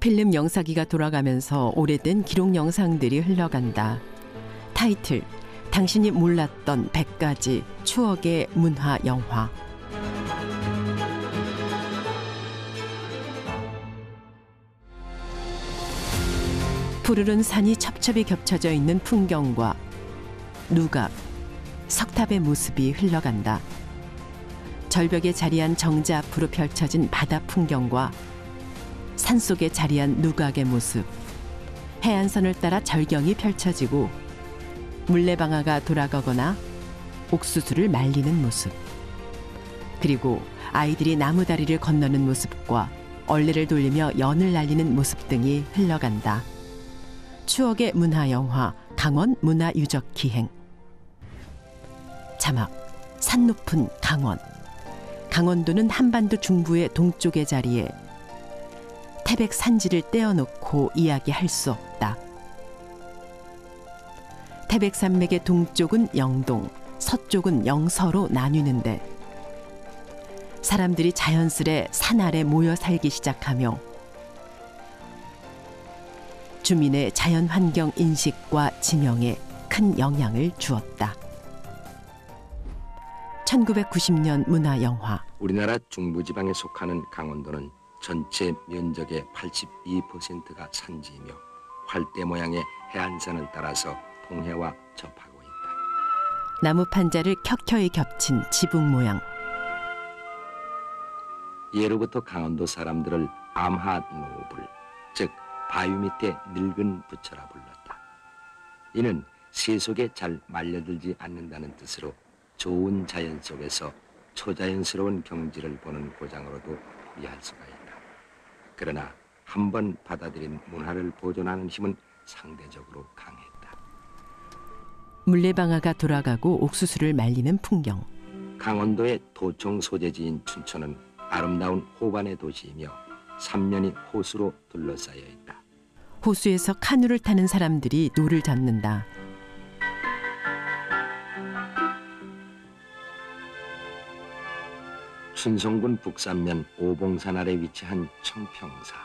필름 영사기가 돌아가면서 오래된 기록 영상들이 흘러간다. 타이틀: 당신이 몰랐던 100가지 추억의 문화 영화. 푸르른 산이 첩첩이 겹쳐져 있는 풍경과 누각, 석탑의 모습이 흘러간다. 절벽에 자리한 정자 앞으로 펼쳐진 바다 풍경과 산속에 자리한 누각의 모습, 해안선을 따라 절경이 펼쳐지고 물레방아가 돌아가거나 옥수수를 말리는 모습, 그리고 아이들이 나무다리를 건너는 모습과 얼레를 돌리며 연을 날리는 모습 등이 흘러간다. 추억의 문화영화 강원 문화유적기행. 자막: 산 높은 강원. 강원도는 한반도 중부의 동쪽의 자리에 태백 산지를 떼어놓고 이야기할 수 없다. 태백산맥의 동쪽은 영동, 서쪽은 영서로 나뉘는데 사람들이 자연스레 산 아래 모여 살기 시작하며 주민의 자연환경 인식과 지명에 큰 영향을 주었다. 1990년 문화영화. 우리나라 중부지방에 속하는 강원도는 전체 면적의 82%가 산지이며 활대 모양의 해안선을 따라서 동해와 접하고 있다. 나무 판자를 켜켜이 겹친 지붕 모양. 예로부터 강원도 사람들을 암하노불, 즉 바위 밑에 늙은 부처라 불렀다. 이는 새 속에 잘 말려들지 않는다는 뜻으로 좋은 자연 속에서 초자연스러운 경지를 보는 고장으로도 이해할 수가 있다. 그러나 한번 받아들인 문화를 보존하는 힘은 상대적으로 강했다. 물레방아가 돌아가고 옥수수를 말리는 풍경. 강원도의 도청 소재지인 춘천은 아름다운 호반의 도시이며 삼면이 호수로 둘러싸여 있다. 호수에서 카누를 타는 사람들이 노를 젓는다. 춘성군 북산면 오봉산 아래 위치한 청평사.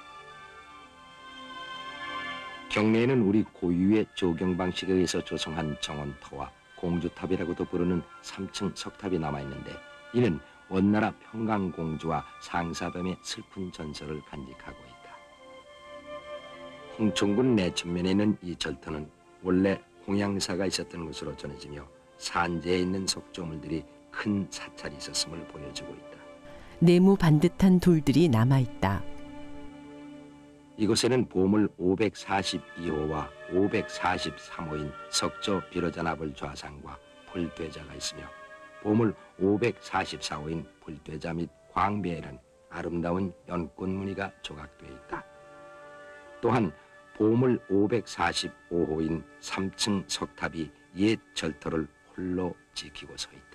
경내에는 우리 고유의 조경 방식에 의해서 조성한 정원터와 공주탑이라고도 부르는 3층 석탑이 남아있는데 이는 원나라 평강공주와 상사범의 슬픈 전설을 간직하고 있다. 홍천군 내천면에 있는 이 절터는 원래 홍양사가 있었던 곳으로 전해지며 산재에 있는 석조물들이 큰 사찰이 있었음을 보여주고 있다. 네모 반듯한 돌들이 남아있다. 이곳에는 보물 542호와 543호인 석조 비로자나불 좌상과 불되자가 있으며 보물 544호인 불되자 및 광배에는 아름다운 연꽃무늬가 조각되어 있다. 또한 보물 545호인 3층 석탑이 옛 절터를 홀로 지키고 서 있다.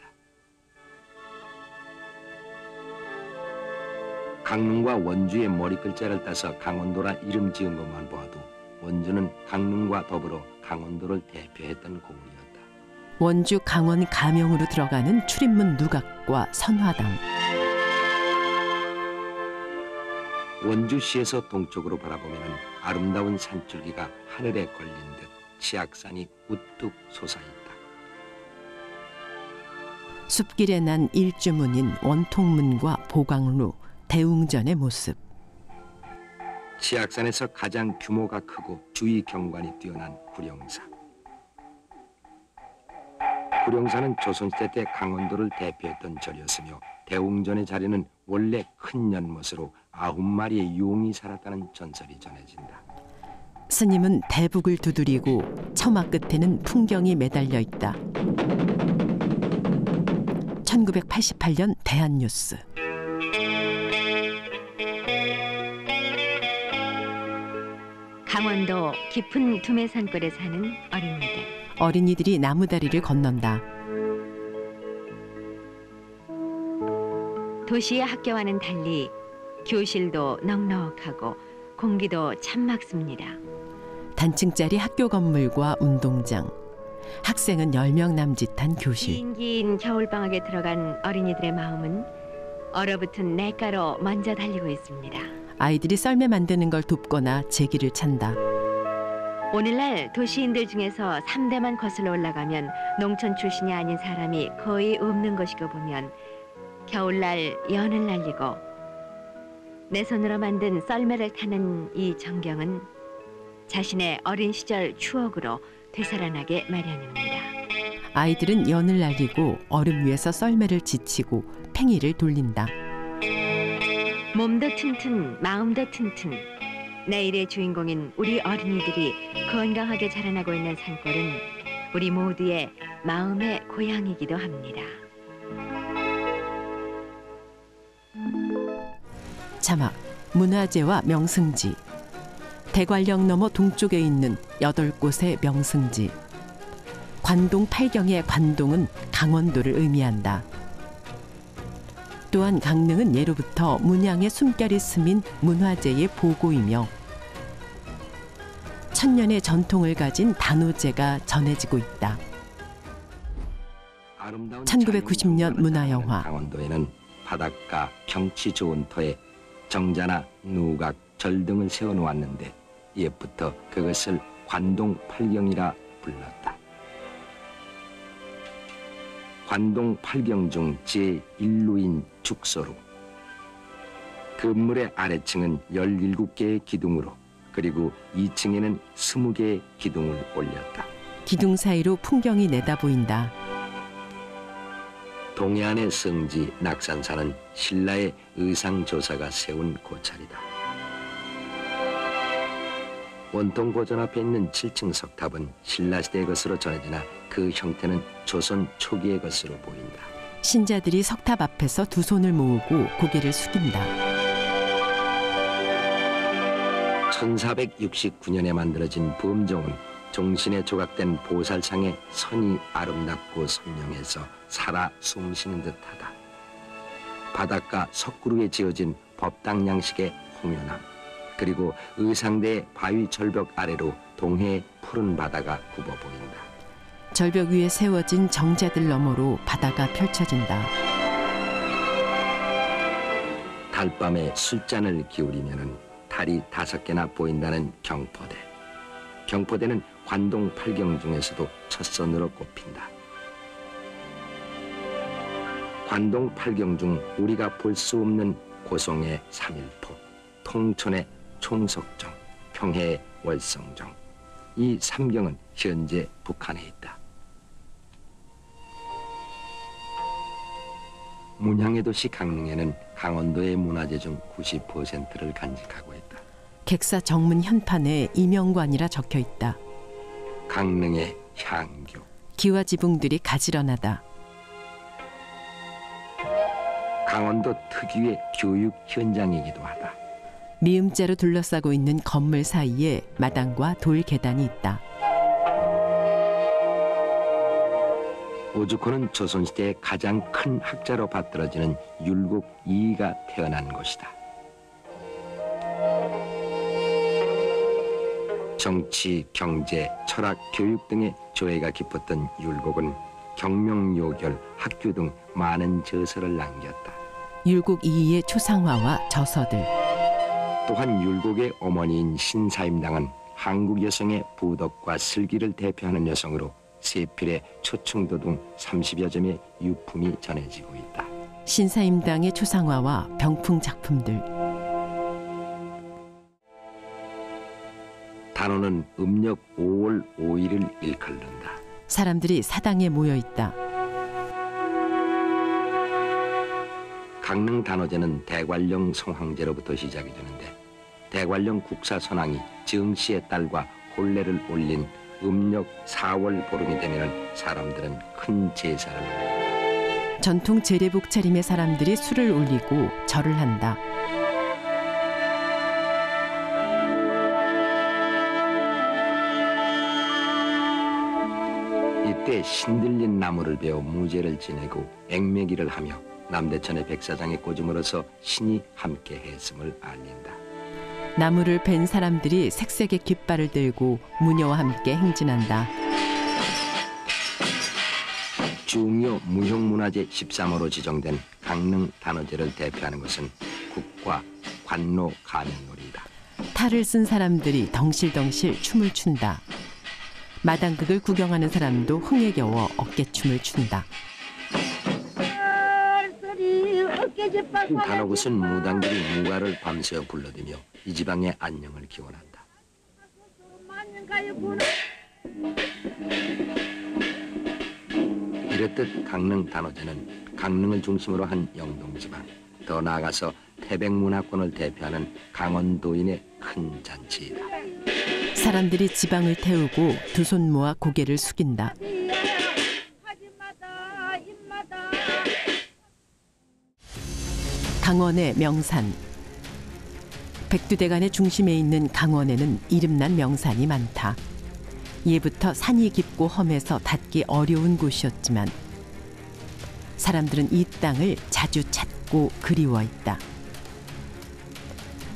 강릉과 원주의 머리글자를 따서 강원도라 이름 지은 것만 보아도 원주는 강릉과 더불어 강원도를 대표했던 고을이었다. 원주 강원 가명으로 들어가는 출입문 누각과 선화당. 원주시에서 동쪽으로 바라보면 아름다운 산줄기가 하늘에 걸린 듯 치악산이 우뚝 솟아있다. 숲길에 난 일주문인 원통문과 보강루, 대웅전의 모습. 치악산에서 가장 규모가 크고 주위 경관이 뛰어난 구룡사. 구룡사는 조선시대 때 강원도를 대표했던 절이었으며 대웅전의 자리는 원래 큰 연못으로 9마리의 용이 살았다는 전설이 전해진다. 스님은 대북을 두드리고 처마 끝에는 풍경이 매달려 있다. 1988년 대한뉴스. 강원도 깊은 두메산골에 사는 어린이들. 어린이들이 나무다리를 건넌다. 도시의 학교와는 달리 교실도 넉넉하고 공기도 참 맑습니다. 단층짜리 학교 건물과 운동장. 학생은 10명 남짓한 교실. 긴 겨울방학에 들어간 어린이들의 마음은 얼어붙은 냇가로 먼저 달리고 있습니다. 아이들이 썰매 만드는 걸 돕거나 제기를 찬다. 오늘날 도시인들 중에서 3대만 거슬러 올라가면 농촌 출신이 아닌 사람이 거의 없는 것이고 보면 겨울날 연을 날리고 내 손으로 만든 썰매를 타는 이 전경은 자신의 어린 시절 추억으로 되살아나게 마련입니다. 아이들은 연을 날리고 얼음 위에서 썰매를 지치고 팽이를 돌린다. 몸도 튼튼, 마음도 튼튼. 내일의 주인공인 우리 어린이들이 건강하게 자라나고 있는 산골은 우리 모두의 마음의 고향이기도 합니다. 자막, 문화재와 명승지. 대관령 너머 동쪽에 있는 8곳의 명승지. 관동 8경의 관동은 강원도를 의미한다. 또한 강릉은 예로부터 문양의 숨결이 스민 문화재의 보고이며 천년의 전통을 가진 단오제가 전해지고 있다. 1990년 문화영화. 강원도에는 바닷가 경치 좋은 터에 정자나 누각, 절 등을 세워놓았는데 옛부터 그것을 관동 8경이라 불렀다. 관동 8경 중 제1루인 죽소루. 건물의 아래층은 17개의 기둥으로 그리고 2층에는 20개의 기둥을 올렸다. 기둥 사이로 풍경이 내다보인다. 동해안의 성지 낙산사는 신라의 의상조사가 세운 고찰이다. 원통 고전 앞에 있는 7층 석탑은 신라시대의 것으로 전해지나 그 형태는 조선 초기의 것으로 보인다. 신자들이 석탑 앞에서 두 손을 모으고 고개를 숙인다. 1469년에 만들어진 범종은 종신에 조각된 보살상의 선이 아름답고 선명해서 살아 숨쉬는 듯하다. 바닷가 석구루에 지어진 법당 양식의 홍연암, 그리고 의상대의 바위 절벽 아래로 동해의 푸른 바다가 굽어 보인다. 절벽 위에 세워진 정자들 너머로 바다가 펼쳐진다. 달밤에 술잔을 기울이면은 달이 5개나 보인다는 경포대. 경포대는 관동 8경 중에서도 첫선으로 꼽힌다. 관동 8경 중 우리가 볼 수 없는 고성의 삼일포, 통촌의 총석정, 평해의 월성정. 이 3경은 현재 북한에 있다. 문양의 도시 강릉에는 강원도의 문화재 중 90%를 간직하고 있다. 객사 정문 현판에 이명관이라 적혀 있다. 강릉의 향교. 기와 지붕들이 가지런하다. 강원도 특유의 교육 현장이기도 하다. 미음자로 둘러싸고 있는 건물 사이에 마당과 돌 계단이 있다. 오죽호는 조선시대의 가장 큰 학자로 받들어지는 율곡 이이가 태어난 곳이다. 정치, 경제, 철학, 교육 등의 조예가 깊었던 율곡은 경명요결, 학교 등 많은 저서를 남겼다. 율곡 이이의 초상화와 저서들. 또한 율곡의 어머니인 신사임당은 한국 여성의 부덕과 슬기를 대표하는 여성으로 세필의 초충도 등 30여 점의 유품이 전해지고 있다. 신사임당의 초상화와 병풍 작품들. 단오는 음력 5월 5일을 일컬는다. 사람들이 사당에 모여 있다. 강릉 단오제는 대관령 성황제로부터 시작이 되는데 대관령 국사선왕이 정씨의 딸과 혼례를 올린 음력 4월 보름이 되면 사람들은 큰 제사를 올린다. 전통 제례복 차림의 사람들이 술을 올리고 절을 한다. 이때 신들린 나무를 베어 무제를 지내고 액매기를 하며 남대천의 백사장에 꽂음으로써 신이 함께 했음을 알린다. 나무를 벤 사람들이 색색의 깃발을 들고 무녀와 함께 행진한다. 중요 무형문화재 13호로 지정된 강릉 단오제를 대표하는 것은 국과 관노 가면놀이다. 탈을 쓴 사람들이 덩실덩실 춤을 춘다. 마당극을 구경하는 사람도 흥에 겨워 어깨춤을 춘다. 단오굿은 무당들이 무가를 밤새워 불러대며 이 지방의 안녕을 기원한다. 이렇듯 강릉 단오제는 강릉을 중심으로 한 영동지방, 더 나아가서 태백문화권을 대표하는 강원도인의 큰 잔치이다. 사람들이 지방을 태우고 두 손 모아 고개를 숙인다. 강원의 명산. 백두대간의 중심에 있는 강원에는 이름난 명산이 많다. 예부터 산이 깊고 험해서 닿기 어려운 곳이었지만 사람들은 이 땅을 자주 찾고 그리워했다.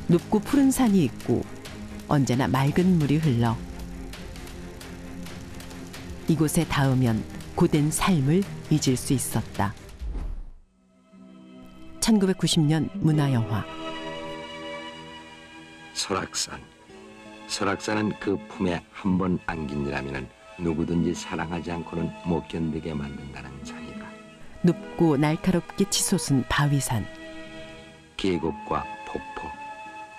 높고 푸른 산이 있고 언제나 맑은 물이 흘러 이곳에 닿으면 고된 삶을 잊을 수 있었다. 1990년 문화영화. 설악산. 설악산은 그 품에 한 번 안긴이라면 누구든지 사랑하지 않고는 못 견디게 만든다는 산이다. 높고 날카롭게 치솟은 바위산. 계곡과 폭포,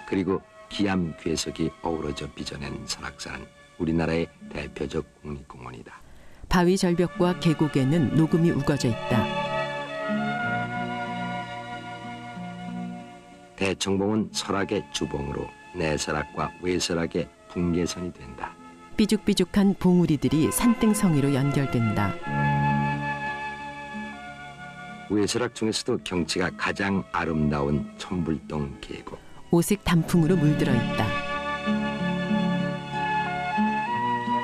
그리고 기암 괴석이 어우러져 빚어낸 설악산은 우리나라의 대표적 국립공원이다. 바위 절벽과 계곡에는 녹음이 우거져 있다. 대청봉은 설악의 주봉으로 내설악과 외설악의 분계선이 된다. 삐죽삐죽한 봉우리들이 산등성이로 연결된다. 외설악 중에서도 경치가 가장 아름다운 천불동 계곡. 오색 단풍으로 물들어 있다.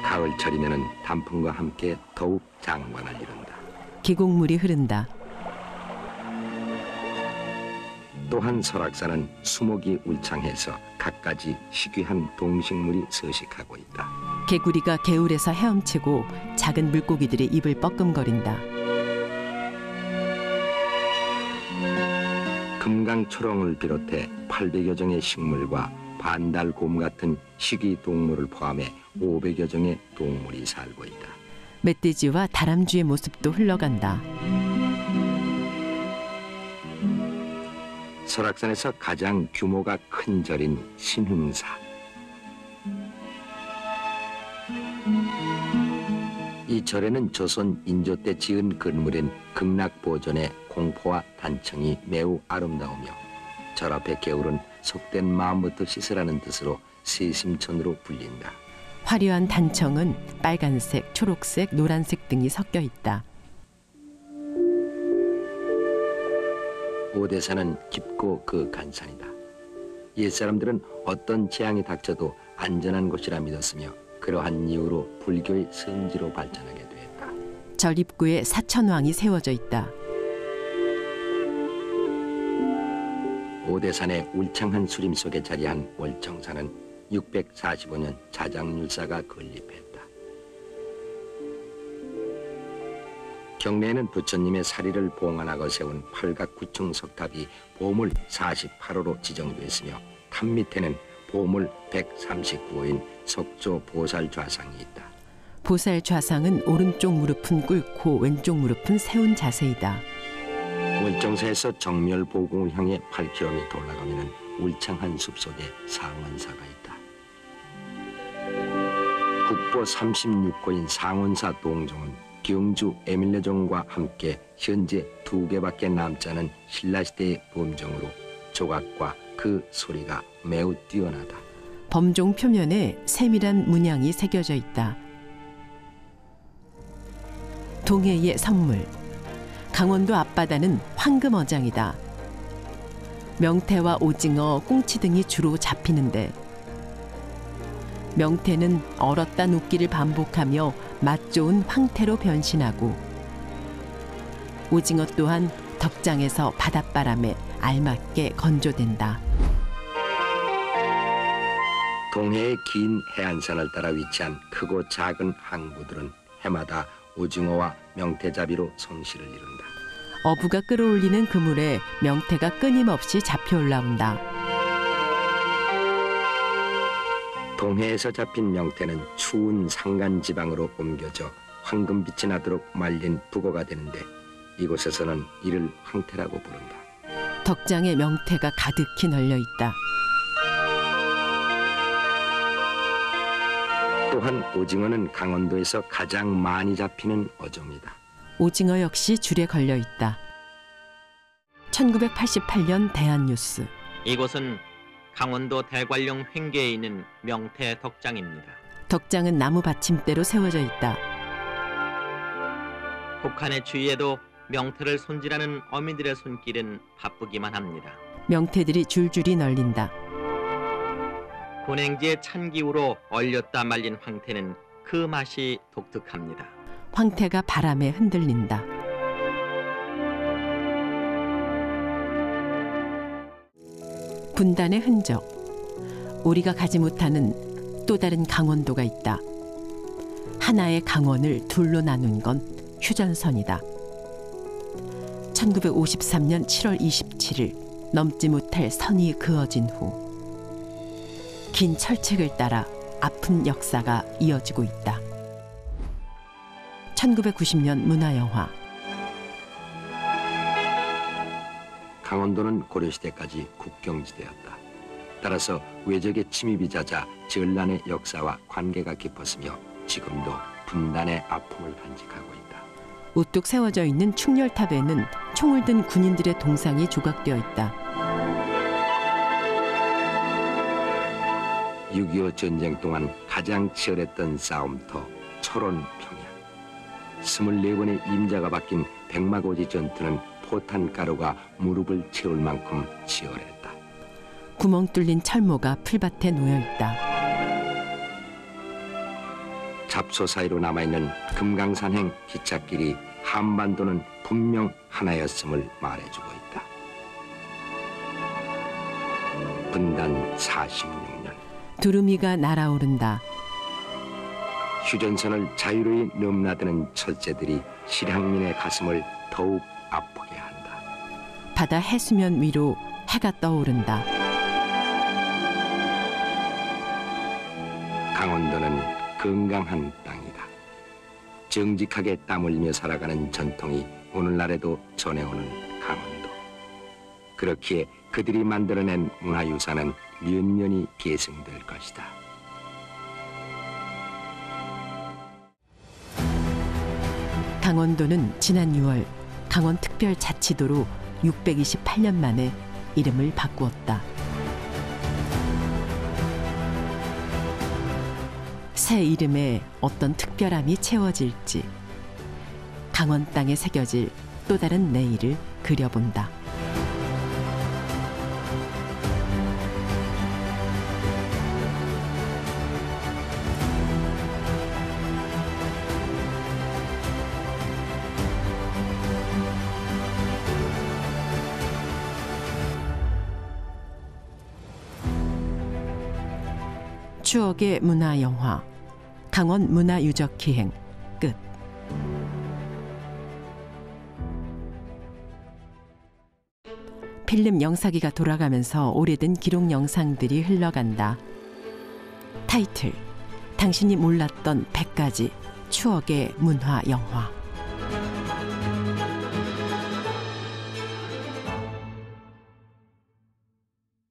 가을철이면은 단풍과 함께 더욱 장관을 이룬다. 계곡물이 흐른다. 또한 설악산은 수목이 울창해서 갖가지 희귀한 동식물이 서식하고 있다. 개구리가 개울에서 헤엄치고 작은 물고기들이 입을 뻐끔거린다. 금강초롱을 비롯해 800여 종의 식물과 반달곰 같은 희귀 동물을 포함해 500여 종의 동물이 살고 있다. 멧돼지와 다람쥐의 모습도 흘러간다. 설악산에서 가장 규모가 큰 절인 신흥사. 이 절에는 조선 인조 때 지은 건물인 극락보존의 공포와 단청이 매우 아름다우며 절 앞의 개울은 속된 마음부터 씻으라는 뜻으로 세심천으로 불린다. 화려한 단청은 빨간색, 초록색, 노란색 등이 섞여 있다. 오대산은 깊고 그윽한 산이다. 옛사람들은 어떤 재앙이 닥쳐도 안전한 곳이라 믿었으며 그러한 이유로 불교의 성지로 발전하게 되었다. 절 입구에 사천왕이 세워져 있다. 오대산의 울창한 수림 속에 자리한 월정사는 645년 자장률사가 건립했다. 경내에는 부처님의 사리를 봉안하고 세운 팔각구층 석탑이 보물 48호로 지정되었으며 탑 밑에는 보물 139호인 석조 보살 좌상이 있다. 보살 좌상은 오른쪽 무릎은 꿇고 왼쪽 무릎은 세운 자세이다. 월정사에서 정멸보궁을 향해 8km 올라가면 울창한 숲속에 상원사가 있다. 국보 36호인 상원사 동종은 경주 에밀레종과 함께 현재 2개밖에 남지 않은 신라시대의 범종으로 조각과 그 소리가 매우 뛰어나다. 범종 표면에 세밀한 문양이 새겨져 있다. 동해의 선물. 강원도 앞바다는 황금어장이다. 명태와 오징어, 꽁치 등이 주로 잡히는데 명태는 얼었다 녹기를 반복하며 맛 좋은 황태로 변신하고 오징어 또한 덕장에서 바닷바람에 알맞게 건조된다. 동해의 긴 해안선을 따라 위치한 크고 작은 항구들은 해마다 오징어와 명태잡이로 성시를 이룬다. 어부가 끌어올리는 그물에 명태가 끊임없이 잡혀 올라온다. 동해에서 잡힌 명태는 추운 산간 지방으로 옮겨져 황금빛이 나도록 말린 북어가 되는데 이곳에서는 이를 황태라고 부른다. 덕장에 명태가 가득히 널려 있다. 또한 오징어는 강원도에서 가장 많이 잡히는 어종이다. 오징어 역시 줄에 걸려 있다. 1988년 대한뉴스. 이곳은 강원도 대관령 횡계에 있는 명태 덕장입니다. 덕장은 나무 받침대로 세워져 있다. 북한의 주위에도 명태를 손질하는 어민들의 손길은 바쁘기만 합니다. 명태들이 줄줄이 널린다. 고냉지의 찬 기후로 얼렸다 말린 황태는 그 맛이 독특합니다. 황태가 바람에 흔들린다. 분단의 흔적. 우리가 가지 못하는 또 다른 강원도가 있다. 하나의 강원을 둘로 나눈 건 휴전선이다. 1953년 7월 27일 넘지 못할 선이 그어진 후 긴 철책을 따라 아픈 역사가 이어지고 있다. 1990년 문화영화. 강원도는 고려시대까지 국경지대였다. 따라서 외적의 침입이 잦아 전란의 역사와 관계가 깊었으며 지금도 분단의 아픔을 간직하고 있다. 우뚝 세워져 있는 충렬탑에는 총을 든 군인들의 동상이 조각되어 있다. 6.25 전쟁 동안 가장 치열했던 싸움터 철원 평야. 24번의 임자가 바뀐 백마고지 전투는 포탄 가루가 무릎을 채울 만큼 치열했다. 구멍 뚫린 철모가 풀밭에 놓여 있다. 잡소 사이로 남아있는 금강산행 기찻길이 한반도는 분명 하나였음을 말해주고 있다. 분단 46년. 두루미가 날아오른다. 휴전선을 자유로이 넘나드는 첫째들이 실향민의 가슴을 더욱 아프게 한다. 바다 해수면 위로 해가 떠오른다. 강원도는 건강한 땅이다. 정직하게 땀 흘리며 살아가는 전통이 오늘날에도 전해오는 강원도. 그렇기에 그들이 만들어낸 문화유산은 면면이 계승될 것이다. 강원도는 지난 6월 강원특별자치도로 628년 만에 이름을 바꾸었다. 새 이름에 어떤 특별함이 채워질지 강원 땅에 새겨질 또 다른 내일을 그려본다. 추억의 문화영화 강원 문화유적기행 끝. 필름 영상기가 돌아가면서 오래된 기록 영상들이 흘러간다. 타이틀: 당신이 몰랐던 100가지 추억의 문화영화.